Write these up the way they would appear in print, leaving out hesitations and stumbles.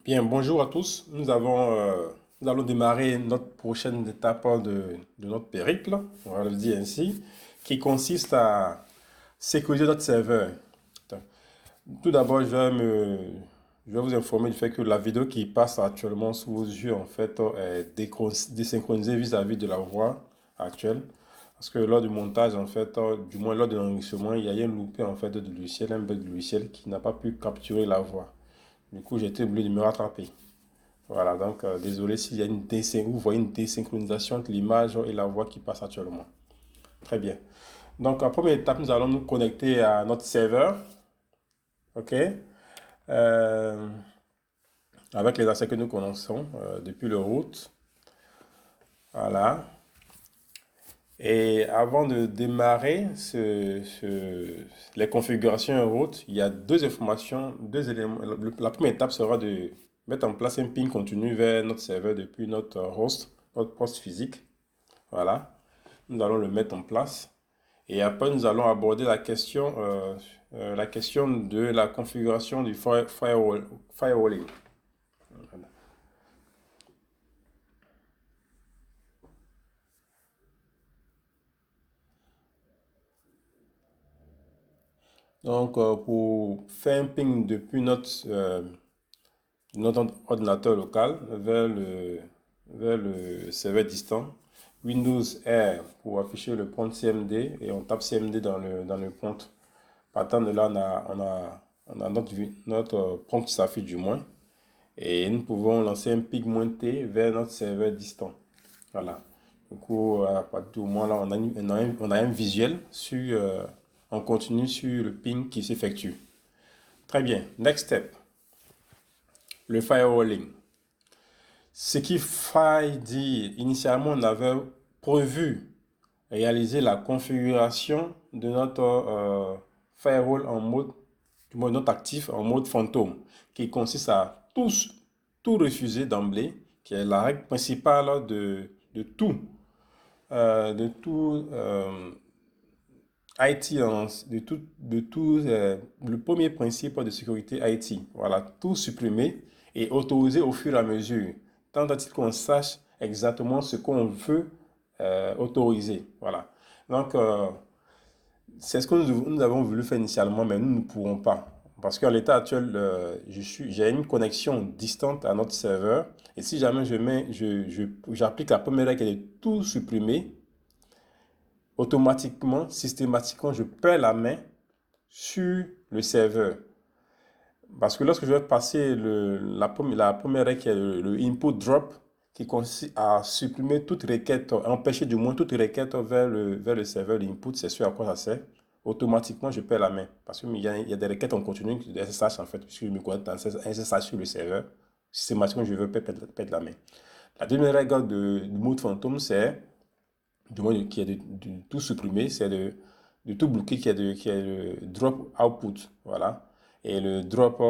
Bien, bonjour à tous. Nous allons démarrer notre prochaine étape de notre périple, on va le dire ainsi, qui consiste à sécuriser notre serveur. Tout d'abord, je vais vous informer du fait que la vidéo qui passe actuellement sous vos yeux, en fait, est désynchronisée vis-à-vis de la voix actuelle. Parce que lors du montage, en fait, du moins lors de l'enregistrement, il y a eu un loupé, en fait, de logiciel, un bug de logiciel qui n'a pas pu capturer la voix. Du coup, j'ai été obligé de me rattraper. Voilà, donc désolé s'il y a vous voyez une désynchronisation entre l'image et la voix qui passe actuellement. Très bien. Donc, en première étape, nous allons nous connecter à notre serveur. OK? Euh, Avec les accès que nous connaissons depuis le root. Voilà. Et avant de démarrer les configurations root, il y a deux informations, deux éléments. La première étape sera de mettre en place un ping continu vers notre serveur depuis notre host, notre poste physique. Voilà. Nous allons le mettre en place. Et après, nous allons aborder la question de la configuration du firewalling. Donc, pour faire un ping depuis notre ordinateur local vers le serveur distant, Windows R pour afficher le prompt CMD et on tape CMD dans le prompt. Partant de là, on a notre prompt qui s'affiche du moins. Et nous pouvons lancer un ping T vers notre serveur distant. Voilà. Du coup, à partir du moment là, on a un visuel en continu sur le ping qui s'effectue. Très bien. Next step, le firewalling. Ce qu'il faille dire, initialement, on avait prévu réaliser la configuration de notre firewall en mode, du mode not actif, en mode fantôme, qui consiste à tout refuser d'emblée, qui est la règle principale de tout IT, le premier principe de sécurité IT. Voilà, tout supprimer et autoriser au fur et à mesure, tant qu'il qu'on sache exactement ce qu'on veut autoriser. Voilà. Donc, c'est ce que nous avons voulu faire initialement, mais nous ne pourrons pas. Parce qu'à l'état actuel, j'ai une connexion distante à notre serveur. Et si jamais j'applique la première règle qui est de tout supprimer, automatiquement, systématiquement, je perds la main sur le serveur. Parce que lorsque je vais passer la première règle qui est le input drop, qui consiste à supprimer toute requête, empêcher du moins toute requête vers le serveur d'input, c'est ce à quoi ça sert. Automatiquement, je perds la main. Parce qu'il y a des requêtes en continu, des SSH en fait, puisque je me connecte en SSH sur le serveur. Systématiquement, je veux perdre la main. La deuxième règle du mode fantôme, c'est du moins qui est de tout supprimer, c'est de tout bloquer, qui est le drop output, voilà, et le drop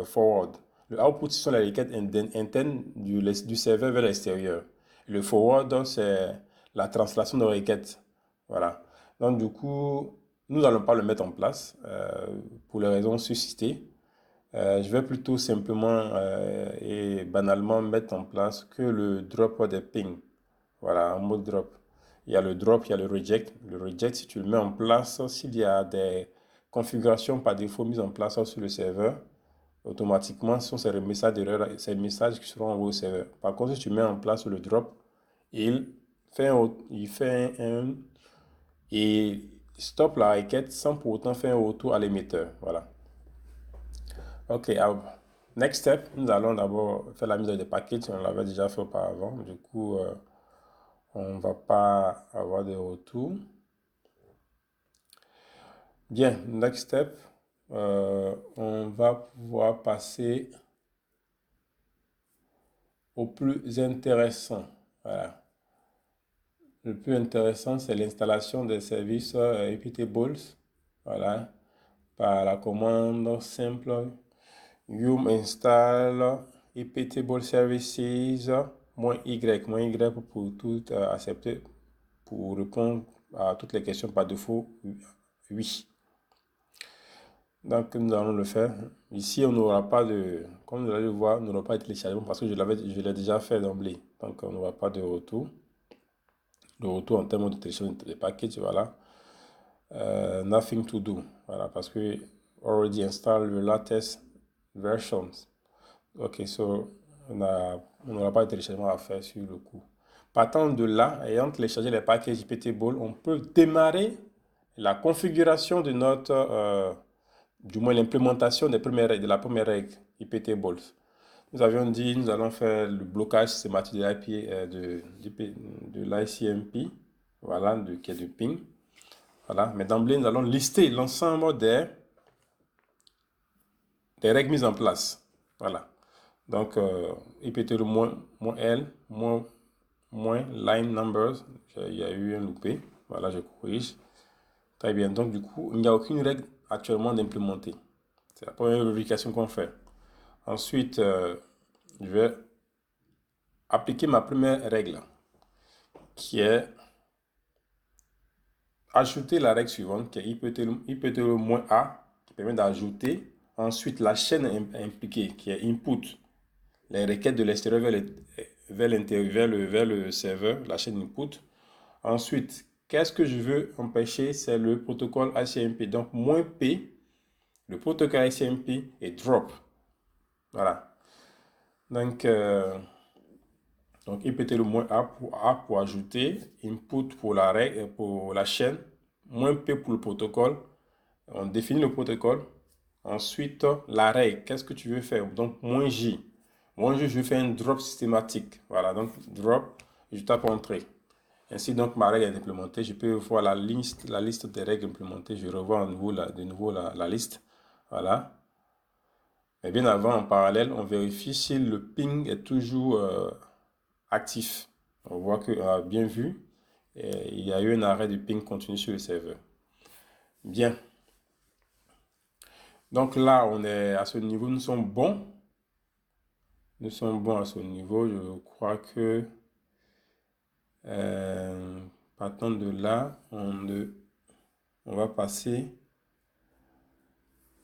forward. Le output, ce sont les requêtes internes du serveur vers l'extérieur. Le forward, c'est la translation de requêtes, voilà. Donc du coup, nous n'allons pas le mettre en place pour les raisons suscitées. Je vais plutôt simplement et banalement mettre en place que le drop des pings. Voilà, en mode drop. Il y a le drop, il y a le reject. Le reject, si tu le mets en place, s'il y a des configurations par défaut mises en place sur le serveur, automatiquement, ce sont ces messages d'erreur, ces messages qui seront envoyés au serveur. Par contre, si tu mets en place le drop, il fait il stoppe la requête sans pour autant faire un retour à l'émetteur. Voilà. Ok, next step, nous allons d'abord faire la mise des packages. On l'avait déjà fait auparavant. Du coup, on ne va pas avoir de retour. Bien, next step, on va pouvoir passer au plus intéressant. Voilà. Le plus intéressant, c'est l'installation des services iptables. Voilà. Par la commande simple yum install iptable services -y pour tout accepter, pour répondre à toutes les questions par défaut, oui. Donc, nous allons le faire. Ici, on n'aura pas de, comme vous allez le voir, n'aura pas de téléchargement parce que je l'ai déjà fait d'emblée. Donc, on n'aura pas de retour. Le retour en termes de téléchargement des packages, voilà. Nothing to do, voilà, parce que already installed the latest versions. Ok, so on n'aura pas de téléchargement à faire sur le coup. Partant de là, ayant téléchargé les packages IPTable, on peut démarrer la configuration de notre, du moins l'implémentation des premières règles, de la première règle IPTable. Nous avions dit, nous allons faire le blocage systématique de l'ICMP, voilà, qui est de ping. Voilà, mais d'emblée, nous allons lister l'ensemble des règles mises en place. Voilà. Donc, IPTable moins L, moins line numbers, il y a eu un loupé. Voilà, je corrige. Très bien. Donc, du coup, il n'y a aucune règle actuellement d'implémenter. C'est la première vérification qu'on fait. Ensuite, je vais appliquer ma première règle, qui est ajouter la règle suivante, qui est IPTable-A, qui permet d'ajouter ensuite la chaîne impliquée, qui est input, les requêtes de l'extérieur vers le serveur, la chaîne input. Ensuite, qu'est-ce que je veux empêcher? C'est le protocole ICMP. Donc, -P, le protocole ICMP et drop. Voilà. Donc IPT le -A pour ajouter, input pour la règle, pour la chaîne, -P pour le protocole. On définit le protocole. Ensuite, la règle, qu'est-ce que tu veux faire? Donc, -J. -J, je fais un drop systématique. Voilà, donc drop, je tape entrée. Ainsi, donc, ma règle est implémentée. Je peux voir la liste des règles implémentées. Je revois de nouveau la liste. Voilà. Mais bien avant, en parallèle, on vérifie si le ping est toujours actif. On voit que, bien vu, il y a eu un arrêt de ping continu sur le serveur. Bien. Donc là, on est à ce niveau, nous sommes bons. Nous sommes bons à ce niveau. Je crois que partant de là, on va passer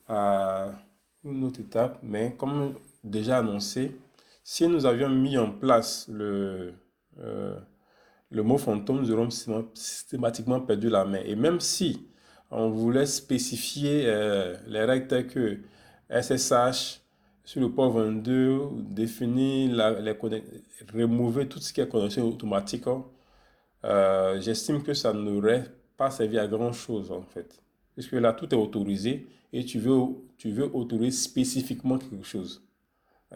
à une autre étape. Mais comme déjà annoncé, si nous avions mis en place le mot fantôme, nous aurons systématiquement perdu la main. Et même si on voulait spécifier les règles telles que SSH sur le port 22, définir, remover tout ce qui est connexion automatique, j'estime que ça n'aurait pas servi à grand chose en fait. Puisque là, tout est autorisé et tu veux autoriser spécifiquement quelque chose.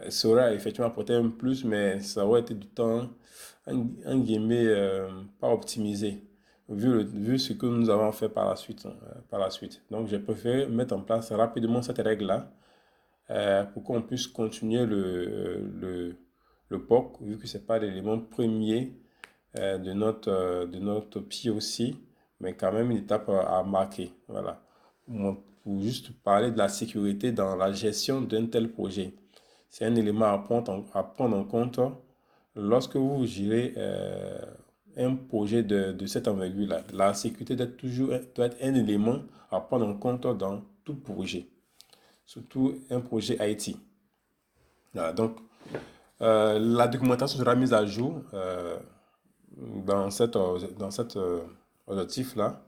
Ça aurait effectivement apporté un plus, mais ça aurait été du temps, un guillemets, pas optimisé, vu ce que nous avons fait par la suite. Donc, j'ai préféré mettre en place rapidement cette règle-là pour qu'on puisse continuer le POC, vu que ce n'est pas l'élément premier de notre POC, mais quand même une étape à marquer. Voilà. Pour juste parler de la sécurité dans la gestion d'un tel projet. C'est un élément à prendre en compte lorsque vous gérez un projet de cette envergure-là. La sécurité doit être un élément à prendre en compte dans tout projet, surtout un projet IT. Voilà, donc, la documentation sera mise à jour dans cet objectif-là,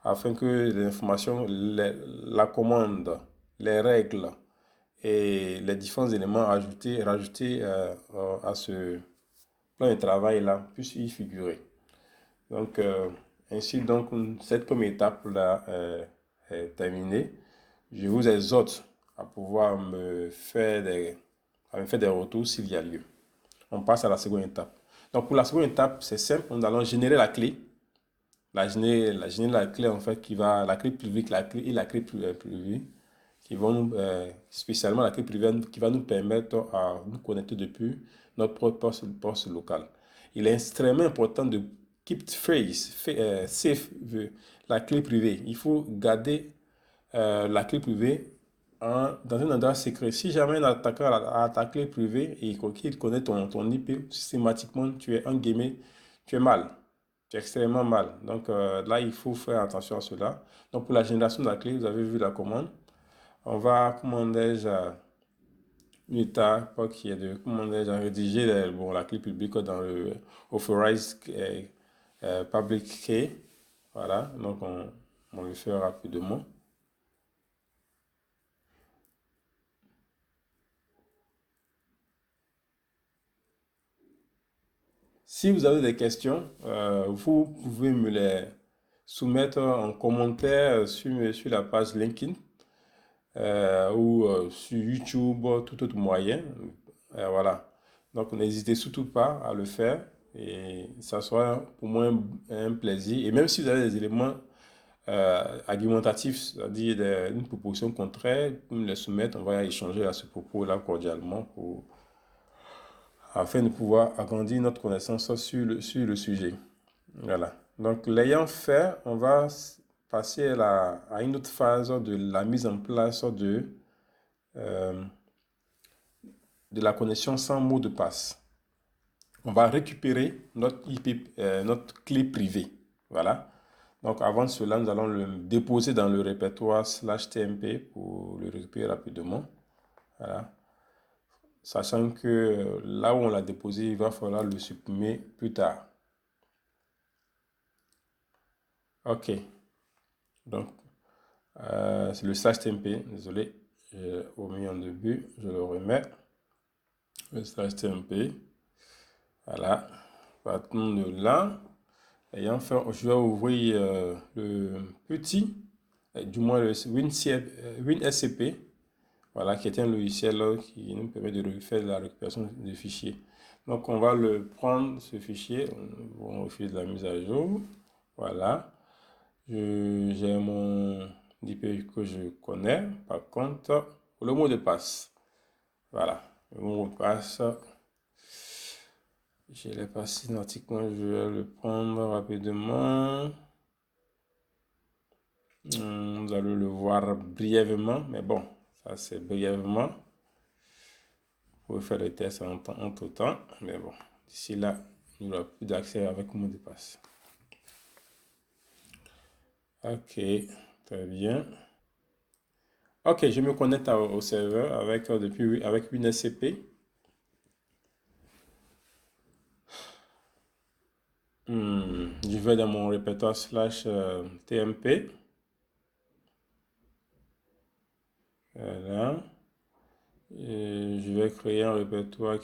afin que les informations, la commande, les règles et les différents éléments rajoutés à ce plan de travail-là puissent y figurer. Donc, ainsi, donc, cette première étape-là est terminée. Je vous exhorte à pouvoir me faire des retours s'il y a lieu. On passe à la seconde étape. Donc, pour la seconde étape, c'est simple. Nous allons générer la clé. Générer la clé, en fait, la clé publique et la clé privée, qui vont nous, spécialement la clé privée qui va nous permettre à nous connecter depuis notre propre poste local. Il est extrêmement important de keep safe la clé privée. Il faut garder la clé privée dans un endroit secret. Si jamais un attaquant a ta clé privée et qu'il connaît ton IP, systématiquement, tu es mal. Tu es extrêmement mal. Donc là, il faut faire attention à cela. Donc pour la génération de la clé, vous avez vu la commande. On va, comment dirais-je, une étape qui est de, comment dire, rédiger bon, la clé publique dans le Authorized Public Key. Voilà, donc on le fait rapidement. Si vous avez des questions, vous pouvez me les soumettre en commentaire sur la page LinkedIn ou sur YouTube, tout autre moyen. Voilà. Donc, n'hésitez surtout pas à le faire et ça sera pour moi un plaisir. Et même si vous avez des éléments argumentatifs, c'est-à-dire une proposition contraire, vous me les soumettre, on va échanger à ce propos-là cordialement afin de pouvoir agrandir notre connaissance sur le sujet. Voilà. Donc, l'ayant fait, on va passer à une autre phase de la mise en place euh, de la connexion sans mot de passe. On va récupérer notre IP, notre clé privée. Voilà. Donc, avant cela, nous allons le déposer dans le répertoire /tmp pour le récupérer rapidement. Voilà. Sachant que là où on l'a déposé, il va falloir le supprimer plus tard. OK. Donc, c'est le /tmp. Désolé, j'ai omis en début. Je le remets. Le /tmp. Voilà. Partons de là. Ayant fait, je vais ouvrir le petit, du moins le WinSCP, voilà, qui est un logiciel qui nous permet de faire la récupération de fichiers. Donc, on va le prendre, ce fichier, on va faire de la mise à jour. Voilà. J'ai mon IP que je connais. Par contre, le mot de passe. Voilà. Le mot de passe. Je l'ai pas systématiquement, je vais le prendre rapidement. Vous allez le voir brièvement, mais bon, ça c'est brièvement. Vous pouvez faire le test entre temps, mais bon, d'ici là, il n'y aura plus d'accès avec le mot de passe. Ok, très bien. Ok, je me connecte au serveur avec, avec WinSCP. Je vais dans mon répertoire /tmp. Voilà. Et je vais créer un répertoire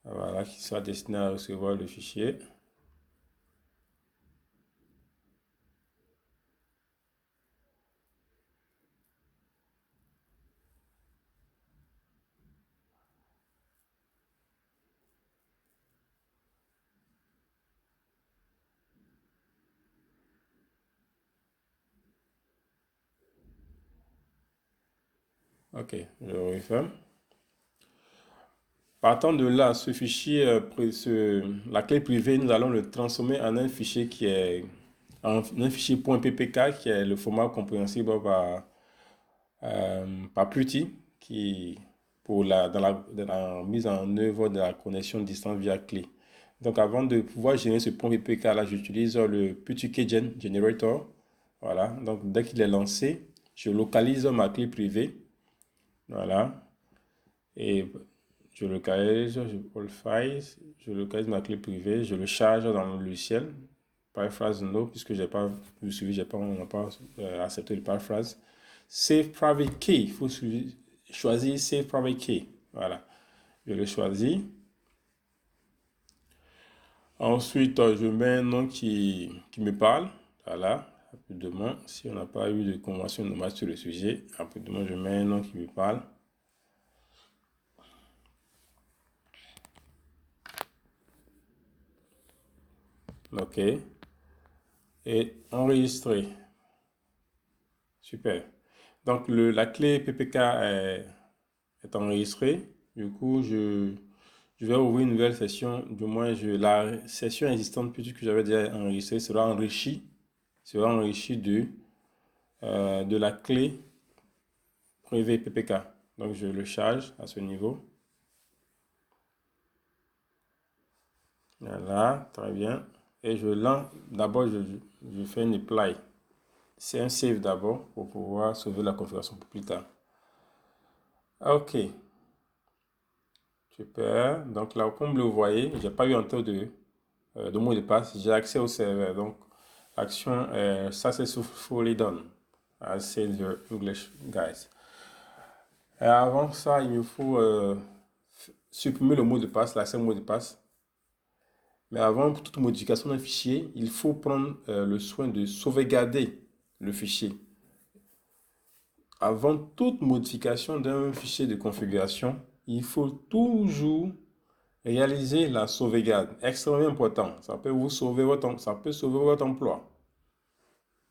voilà, qui sera destiné à recevoir le fichier. Ok, je referme. Partant de là, ce fichier, la clé privée, nous allons le transformer en un fichier qui est un fichier .ppk qui est le format compréhensible par PuTTY qui dans la mise en œuvre de la connexion distante via clé. Donc avant de pouvoir générer ce .ppk là, j'utilise le PuTTY Generator. Voilà, donc dès qu'il est lancé, je localise ma clé privée. Voilà. Et je localise, je localise ma clé privée, je le charge dans le logiciel. Paraphrase no, puisque j'ai pas, on n'a pas accepté le paraphrase. Save private key, il faut choisir Save private key. Voilà, je le choisis. Ensuite, je mets un nom qui me parle. Voilà, rapidement, si on n'a pas eu de convention normale sur le sujet, rapidement, je mets un nom qui me parle. OK. Et enregistrer. Super. Donc, la clé PPK est enregistrée. Du coup, je vais ouvrir une nouvelle session. Du moins, la session existante que j'avais déjà enregistrée sera enrichie de la clé privée PPK. Donc, je le charge à ce niveau. Voilà, très bien. Et je lance, d'abord, je fais une apply. c'est un save d'abord pour pouvoir sauver la configuration pour plus tard. Ok, super. Donc là, comme vous le voyez, j'ai pas eu en taux de mot de passe. J'ai accès au serveur. Donc, action successfully done. I said your English, guys. Et avant ça, il me faut supprimer le mot de passe, l'accès au mot de passe. Mais avant toute modification d'un fichier, il faut prendre le soin de sauvegarder le fichier. Avant toute modification d'un fichier de configuration, il faut toujours réaliser la sauvegarde. Extrêmement important. Ça peut sauver votre emploi.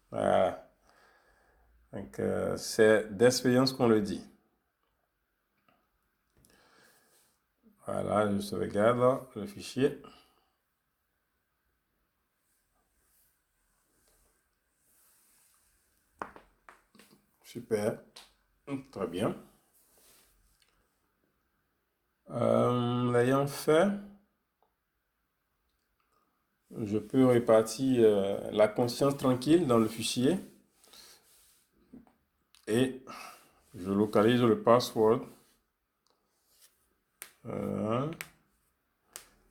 Voilà. Donc, c'est d'expérience qu'on le dit. Voilà, je sauvegarde le fichier. Super. Très bien. L'ayant fait, je peux répartir la conscience tranquille dans le fichier et je localise le password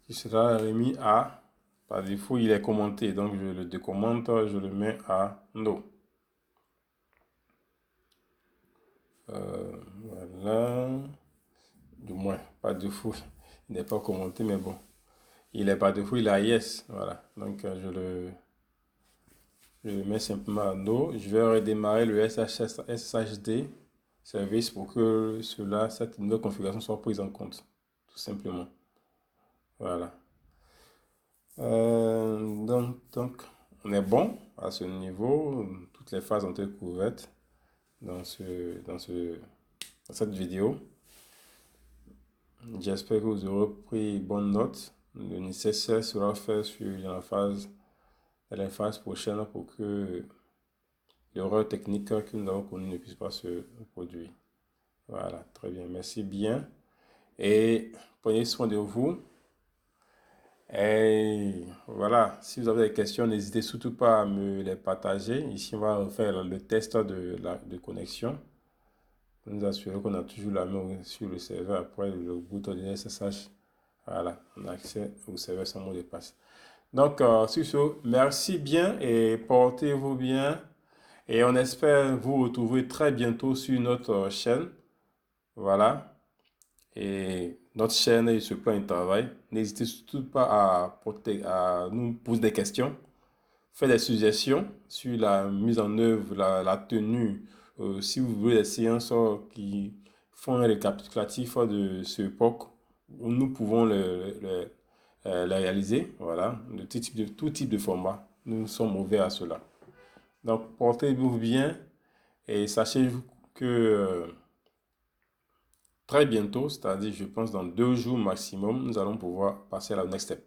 qui sera remis à, par défaut il est commenté, donc je le décommente, je le mets à no. Voilà, du moins par défaut il n'est pas commenté, mais bon, il est par défaut, il est à yes, voilà, donc je le mets simplement à no. Je vais redémarrer le SSHD service pour que cette nouvelle configuration soit prise en compte, tout simplement. Voilà. Donc, on est bon à ce niveau. Toutes les phases ont été couvertes dans cette vidéo. J'espère que vous aurez pris bonne note. Le nécessaire sera fait sur la phase prochaine pour que l'erreur technique que nous avons connue ne puisse pas se produire. Voilà, très bien. Merci bien. Et prenez soin de vous. Et voilà, si vous avez des questions, n'hésitez surtout pas à me les partager. Ici, on va faire le test de connexion. Pour nous assurer qu'on a toujours la main sur le serveur après le bouton de SSH. Voilà, on a accès au serveur sans mot de passe. Donc, sur ce, merci bien et portez-vous bien. Et on espère vous retrouver très bientôt sur notre chaîne. Voilà. Et notre chaîne est sur plein de travail. N'hésitez surtout pas à nous poser des questions, faire des suggestions sur la mise en œuvre, la tenue. Si vous voulez des séances qui font un récapitulatif de ce POC, nous pouvons les réaliser. Voilà, de tout type de format. Nous sommes ouverts à cela. Donc, portez-vous bien et sachez que très bientôt, c'est-à-dire je pense dans 2 jours maximum, nous allons pouvoir passer à la next step.